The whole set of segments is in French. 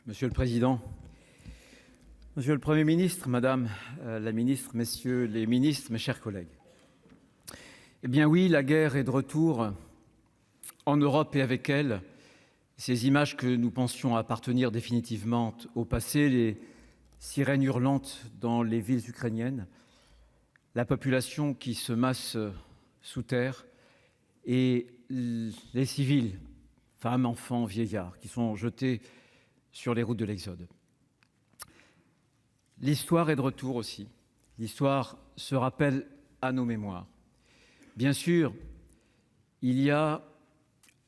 Monsieur le Président, Monsieur le Premier ministre, Madame la Ministre, Messieurs les ministres, mes chers collègues. Eh bien oui, la guerre est de retour en Europe et avec elle, ces images que nous pensions appartenir définitivement au passé, les sirènes hurlantes dans les villes ukrainiennes, la population qui se masse sous terre et les civils, femmes, enfants, vieillards, qui sont jetés sur les routes de l'Exode. L'histoire est de retour aussi. L'histoire se rappelle à nos mémoires. Bien sûr, il y a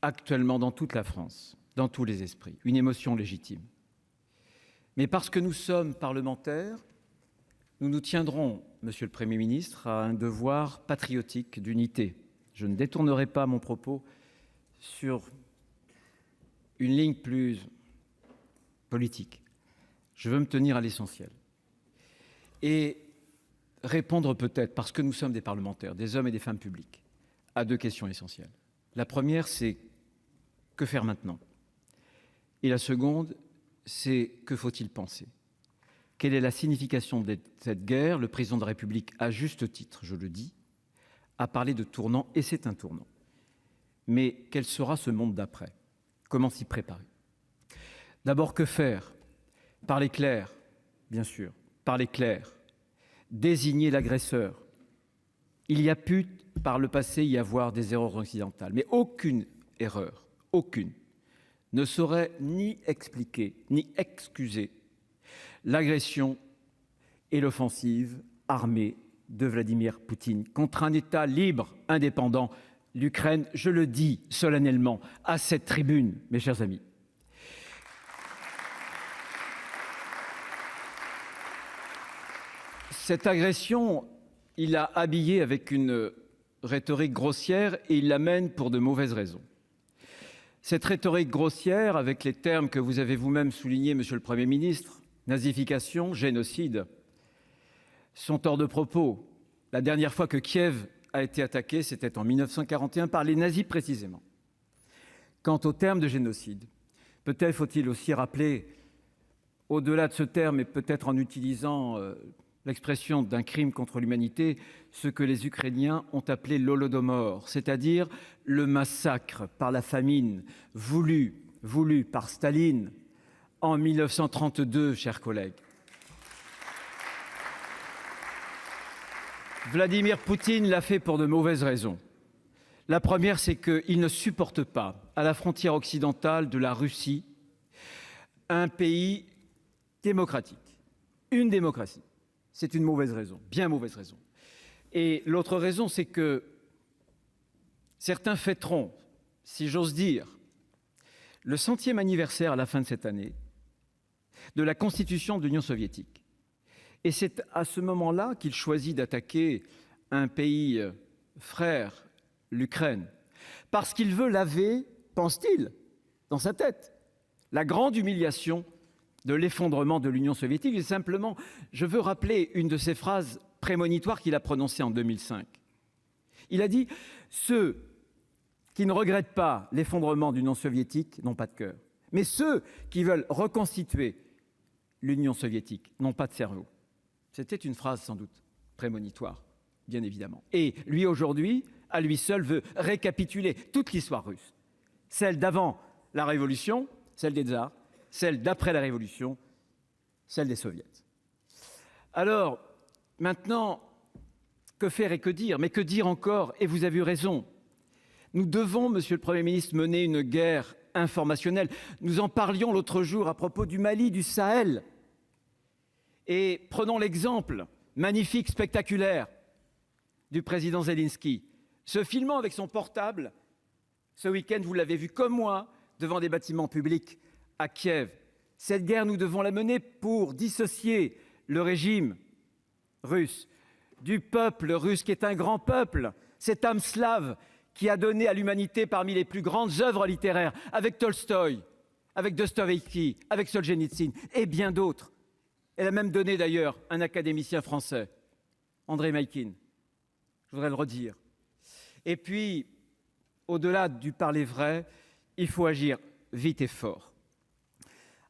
actuellement dans toute la France, dans tous les esprits, une émotion légitime. Mais parce que nous sommes parlementaires, nous nous tiendrons, Monsieur le Premier ministre, à un devoir patriotique d'unité. Je ne détournerai pas mon propos sur une ligne plus politique. Je veux me tenir à l'essentiel. Et répondre peut-être, parce que nous sommes des parlementaires, des hommes et des femmes publics, à deux questions essentielles. La première, c'est que faire maintenant? Et la seconde, c'est que faut-il penser? Quelle est la signification de cette guerre? Le président de la République, à juste titre, je le dis, a parlé de tournant, et c'est un tournant. Mais quel sera ce monde d'après? Comment s'y préparer? D'abord, que faire? Parler clair, bien sûr, parler clair. Désigner l'agresseur. Il y a pu, par le passé, y avoir des erreurs occidentales, mais aucune erreur, aucune, ne saurait ni expliquer, ni excuser l'agression et l'offensive armée de Vladimir Poutine contre un État libre, indépendant, l'Ukraine, je le dis solennellement à cette tribune, mes chers amis. Cette agression, il l'a habillée avec une rhétorique grossière et il l'amène pour de mauvaises raisons. Cette rhétorique grossière, avec les termes que vous avez vous-même soulignés, Monsieur le Premier ministre, nazification, génocide, sont hors de propos. La dernière fois que Kiev a été attaqué, c'était en 1941 par les nazis précisément. Quant au terme de génocide, peut-être faut-il aussi rappeler, au-delà de ce terme et peut-être en utilisant l'expression d'un crime contre l'humanité, ce que les Ukrainiens ont appelé l'Holodomor, c'est-à-dire le massacre par la famine voulu par Staline en 1932, chers collègues. Vladimir Poutine l'a fait pour de mauvaises raisons. La première, c'est qu'il ne supporte pas, à la frontière occidentale de la Russie, un pays démocratique, une démocratie. C'est une mauvaise raison, bien mauvaise raison. Et l'autre raison, c'est que certains fêteront, si j'ose dire, le 100e anniversaire à la fin de cette année de la constitution de l'Union soviétique. Et c'est à ce moment-là qu'il choisit d'attaquer un pays frère, l'Ukraine, parce qu'il veut laver, pense-t-il, dans sa tête, la grande humiliation de l'effondrement de l'Union soviétique. Et simplement, je veux rappeler une de ces phrases prémonitoires qu'il a prononcées en 2005. Il a dit « Ceux qui ne regrettent pas l'effondrement de l'Union soviétique n'ont pas de cœur. Mais ceux qui veulent reconstituer l'Union soviétique n'ont pas de cerveau. » C'était une phrase sans doute prémonitoire, bien évidemment. Et lui, aujourd'hui, à lui seul, veut récapituler toute l'histoire russe. Celle d'avant la Révolution, celle des tsars, celle d'après la Révolution, celle des soviets. Alors, maintenant, que faire et que dire? Mais que dire encore? Et vous avez eu raison. Nous devons, Monsieur le Premier ministre, mener une guerre informationnelle. Nous en parlions l'autre jour à propos du Mali, du Sahel. Et prenons l'exemple magnifique, spectaculaire du président Zelensky, se filmant avec son portable. Ce week-end, vous l'avez vu comme moi, devant des bâtiments publics à Kiev. Cette guerre, nous devons la mener pour dissocier le régime russe du peuple russe, qui est un grand peuple, cette âme slave qui a donné à l'humanité parmi les plus grandes œuvres littéraires, avec Tolstoï, avec Dostoïevski, avec Solzhenitsyn et bien d'autres. Elle a même donné d'ailleurs un académicien français, André Maïkine. Je voudrais le redire. Et puis, au-delà du parler vrai, il faut agir vite et fort.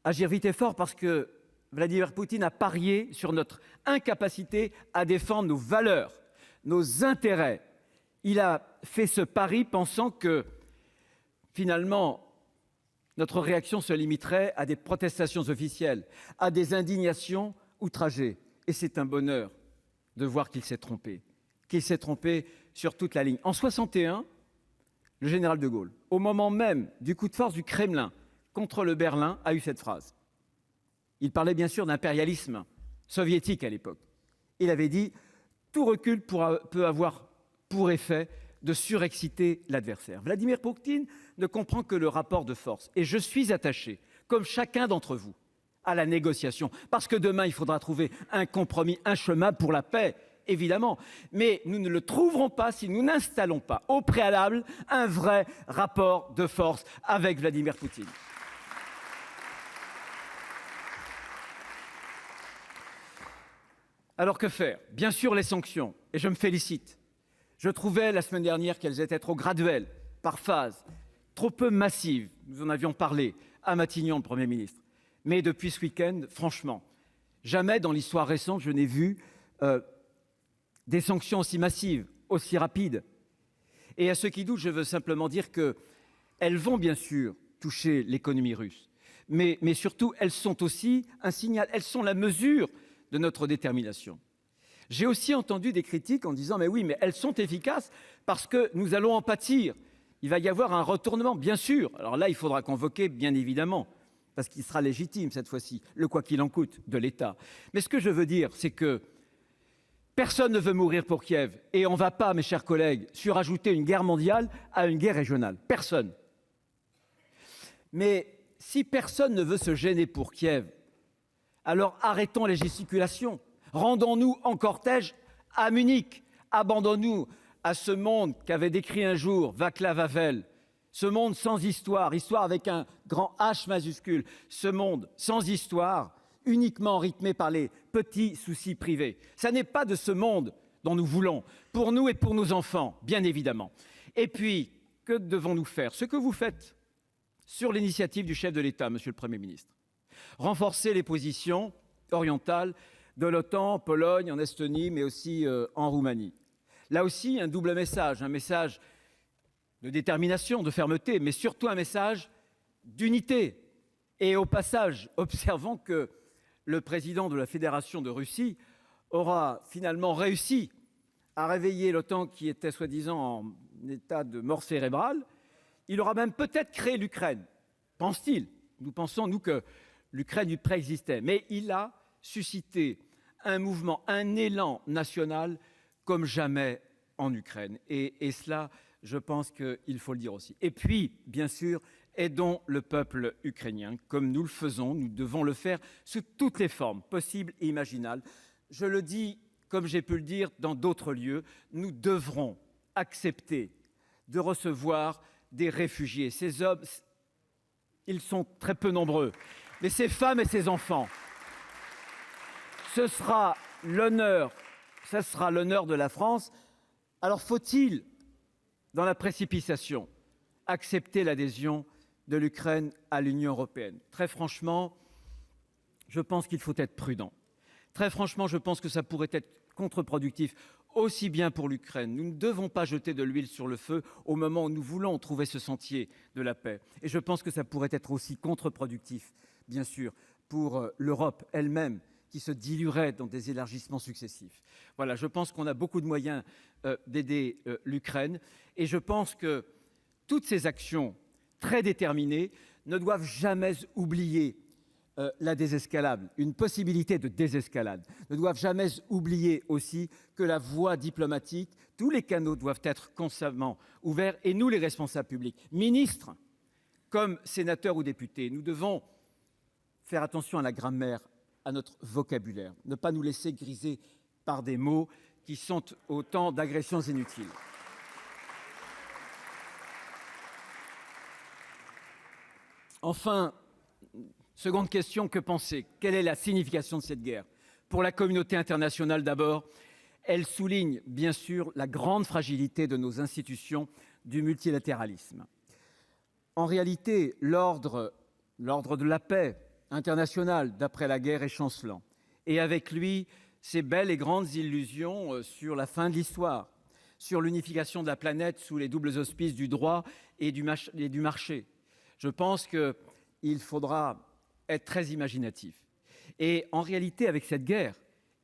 Agir vite et fort parce que Vladimir Poutine a parié sur notre incapacité à défendre nos valeurs, nos intérêts. Il a fait ce pari pensant que, finalement, notre réaction se limiterait à des protestations officielles, à des indignations outragées. Et c'est un bonheur de voir qu'il s'est trompé sur toute la ligne. En 61, le général de Gaulle, au moment même du coup de force du Kremlin contre le Berlin, a eu cette phrase. Il parlait bien sûr d'impérialisme soviétique à l'époque. Il avait dit « Tout recul peut avoir pour effet de surexciter l'adversaire ». Vladimir Poutine ne comprend que le rapport de force. Et je suis attaché, comme chacun d'entre vous, à la négociation. Parce que demain, il faudra trouver un compromis, un chemin pour la paix, évidemment. Mais nous ne le trouverons pas si nous n'installons pas au préalable un vrai rapport de force avec Vladimir Poutine. Alors que faire? Bien sûr les sanctions, et je me félicite. Je trouvais la semaine dernière qu'elles étaient trop graduelles, par phase, trop peu massives. Nous en avions parlé à Matignon, le Premier ministre. Mais depuis ce week-end, franchement, jamais dans l'histoire récente, je n'ai vu des sanctions aussi massives, aussi rapides. Et à ceux qui doutent, je veux simplement dire qu'elles vont bien sûr toucher l'économie russe. Mais surtout, elles sont aussi un signal, elles sont la mesure de notre détermination. J'ai aussi entendu des critiques en disant « mais oui, mais elles sont efficaces parce que nous allons en pâtir. Il va y avoir un retournement, bien sûr. » Alors là, il faudra convoquer, bien évidemment, parce qu'il sera légitime cette fois-ci, le quoi qu'il en coûte de l'État. Mais ce que je veux dire, c'est que personne ne veut mourir pour Kiev. Et on ne va pas, mes chers collègues, surajouter une guerre mondiale à une guerre régionale. Personne. Mais si personne ne veut se gêner pour Kiev, alors arrêtons les gesticulations. Rendons-nous en cortège à Munich. Abandonnons-nous à ce monde qu'avait décrit un jour Václav Havel. Ce monde sans histoire, histoire avec un grand H majuscule. Ce monde sans histoire, uniquement rythmé par les petits soucis privés. Ça n'est pas de ce monde dont nous voulons, pour nous et pour nos enfants, bien évidemment. Et puis, que devons-nous faire? Ce que vous faites sur l'initiative du chef de l'État, Monsieur le Premier ministre. Renforcer les positions orientales de l'OTAN en Pologne, en Estonie, mais aussi en Roumanie. Là aussi, un double message, un message de détermination, de fermeté, mais surtout un message d'unité. Et au passage, observons que le président de la Fédération de Russie aura finalement réussi à réveiller l'OTAN qui était soi-disant en état de mort cérébrale. Il aura même peut-être créé l'Ukraine, pense-t-il. Nous pensons, nous, que l'Ukraine préexistait. Mais il a suscité un mouvement, un élan national comme jamais en Ukraine. Et cela, je pense qu'il faut le dire aussi. Et puis, bien sûr, aidons le peuple ukrainien. Comme nous le faisons, nous devons le faire sous toutes les formes possibles et imaginables. Je le dis, comme j'ai pu le dire dans d'autres lieux, nous devrons accepter de recevoir des réfugiés. Ces hommes, ils sont très peu nombreux, mais ces femmes et ces enfants, ce sera l'honneur de la France. Alors faut-il, dans la précipitation, accepter l'adhésion de l'Ukraine à l'Union européenne? Très franchement, je pense qu'il faut être prudent. Très franchement, je pense que ça pourrait être contre-productif, aussi bien pour l'Ukraine. Nous ne devons pas jeter de l'huile sur le feu au moment où nous voulons trouver ce sentier de la paix. Et je pense que ça pourrait être aussi contre-productif, bien sûr, pour l'Europe elle-même, qui se diluerait dans des élargissements successifs. Voilà, je pense qu'on a beaucoup de moyens d'aider l'Ukraine. Et je pense que toutes ces actions très déterminées ne doivent jamais oublier la désescalade, une possibilité de désescalade, ne doivent jamais oublier aussi que la voie diplomatique, tous les canaux doivent être constamment ouverts. Et nous, les responsables publics, ministres comme sénateurs ou députés, nous devons faire attention à la grammaire, à notre vocabulaire, ne pas nous laisser griser par des mots qui sont autant d'agressions inutiles. Enfin, seconde question, que penser? Quelle est la signification de cette guerre? Pour la communauté internationale d'abord, elle souligne bien sûr la grande fragilité de nos institutions du multilatéralisme. En réalité, l'ordre de la paix international d'après-la-guerre est chancelant. Et avec lui, ces belles et grandes illusions sur la fin de l'histoire, sur l'unification de la planète sous les doubles auspices du droit et du marché. Je pense qu'il faudra être très imaginatif. Et en réalité, avec cette guerre,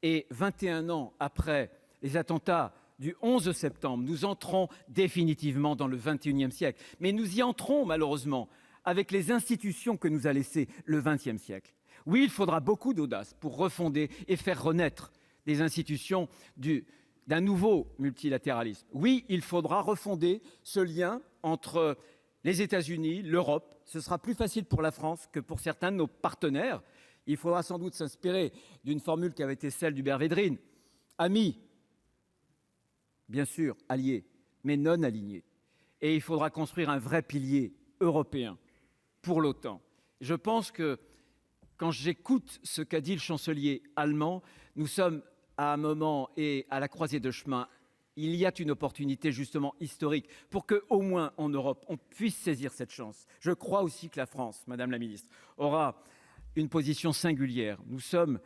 et 21 ans après les attentats du 11 septembre, nous entrons définitivement dans le 21e siècle. Mais nous y entrons malheureusement avec les institutions que nous a laissées le 20e siècle. Oui, il faudra beaucoup d'audace pour refonder et faire renaître des institutions d'un nouveau multilatéralisme. Oui, il faudra refonder ce lien entre les États-Unis, l'Europe. Ce sera plus facile pour la France que pour certains de nos partenaires. Il faudra sans doute s'inspirer d'une formule qui avait été celle d'Hubert Védrine. Amis, bien sûr, alliés, mais non alignés. Et il faudra construire un vrai pilier européen pour l'OTAN. Je pense que quand j'écoute ce qu'a dit le chancelier allemand, nous sommes à un moment et à la croisée de chemin. Il y a une opportunité justement historique pour qu'au moins en Europe, on puisse saisir cette chance. Je crois aussi que la France, Madame la Ministre, aura une position singulière. Nous sommes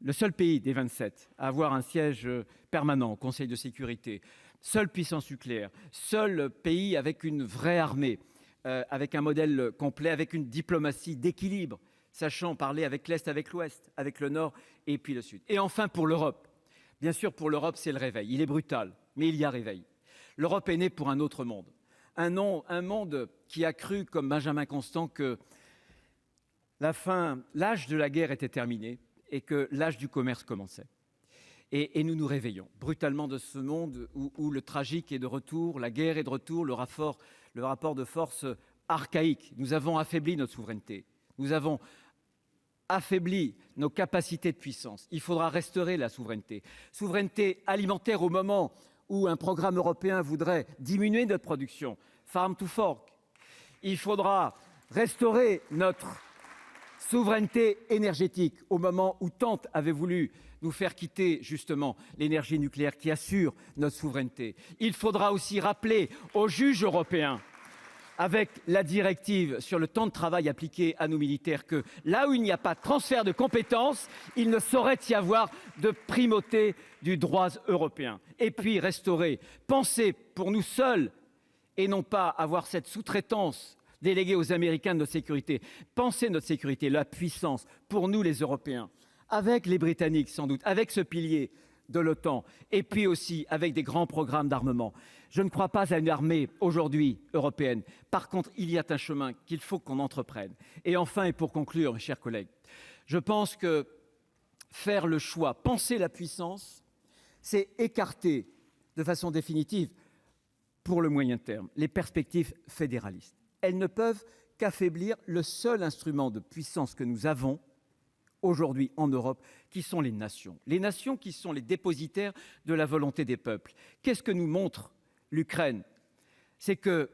le seul pays des 27 à avoir un siège permanent au Conseil de sécurité, seule puissance nucléaire, seul pays avec une vraie armée, avec un modèle complet, avec une diplomatie d'équilibre, sachant parler avec l'Est, avec l'Ouest, avec le Nord et puis le Sud. Et enfin pour l'Europe. Bien sûr, pour l'Europe, c'est le réveil. Il est brutal, mais il y a réveil. L'Europe est née pour un autre monde. Un monde qui a cru, comme Benjamin Constant, que l'âge de la guerre était terminé et que l'âge du commerce commençait. Et nous nous réveillons brutalement de ce monde où le tragique est de retour, la guerre est de retour, le rapport de force archaïque. Nous avons affaibli notre souveraineté. Nous avons affaibli nos capacités de puissance. Il faudra restaurer la souveraineté. Souveraineté alimentaire au moment où un programme européen voudrait diminuer notre production. Farm to Fork. Il faudra restaurer notre souveraineté énergétique au moment où tant avait voulu nous faire quitter justement l'énergie nucléaire qui assure notre souveraineté. Il faudra aussi rappeler aux juges européens avec la directive sur le temps de travail appliqué à nos militaires que là où il n'y a pas de transfert de compétences, il ne saurait y avoir de primauté du droit européen. Et puis restaurer, penser pour nous seuls et non pas avoir cette sous-traitance déléguée aux Américains de notre sécurité. Penser notre sécurité, la puissance pour nous les Européens, avec les Britanniques sans doute, avec ce pilier de l'OTAN et puis aussi avec des grands programmes d'armement. Je ne crois pas à une armée aujourd'hui européenne. Par contre, il y a un chemin qu'il faut qu'on entreprenne. Et enfin, et pour conclure, mes chers collègues, je pense que faire le choix, penser la puissance, c'est écarter de façon définitive, pour le moyen terme, les perspectives fédéralistes. Elles ne peuvent qu'affaiblir le seul instrument de puissance que nous avons aujourd'hui en Europe, qui sont les nations. Les nations qui sont les dépositaires de la volonté des peuples. Qu'est-ce que nous montre l'Ukraine? C'est que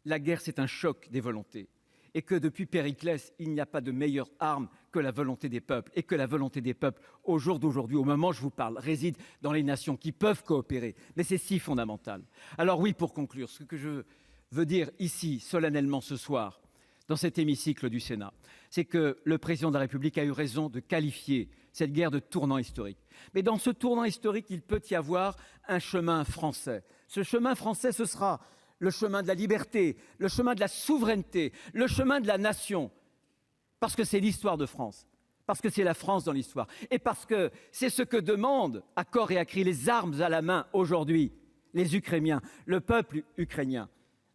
la guerre, c'est un choc des volontés. Et que depuis Périclès, il n'y a pas de meilleure arme que la volonté des peuples. Et que la volonté des peuples, au jour d'aujourd'hui, au moment où je vous parle, réside dans les nations qui peuvent coopérer. Mais c'est si fondamental. Alors oui, pour conclure, ce que je veux dire ici, solennellement ce soir, dans cet hémicycle du Sénat, c'est que le président de la République a eu raison de qualifier cette guerre de tournant historique. Mais dans ce tournant historique, il peut y avoir un chemin français. Ce chemin français, ce sera le chemin de la liberté, le chemin de la souveraineté, le chemin de la nation. Parce que c'est l'histoire de France, parce que c'est la France dans l'histoire, et parce que c'est ce que demandent à corps et à cri, les armes à la main aujourd'hui, les Ukrainiens, le peuple ukrainien.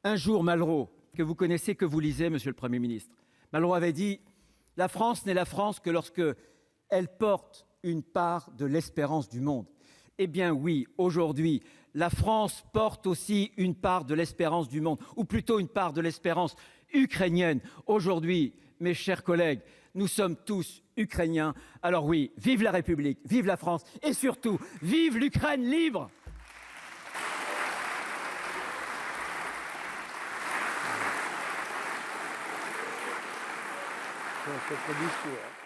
Un jour, Malraux, que vous connaissez, que vous lisez, Monsieur le Premier ministre, Malraux avait dit « La France n'est la France que lorsque elle porte une part de l'espérance du monde ». Eh bien oui, aujourd'hui, la France porte aussi une part de l'espérance du monde, ou plutôt une part de l'espérance ukrainienne. Aujourd'hui, mes chers collègues, nous sommes tous Ukrainiens. Alors oui, vive la République, vive la France, et surtout, vive l'Ukraine libre! Votre discours.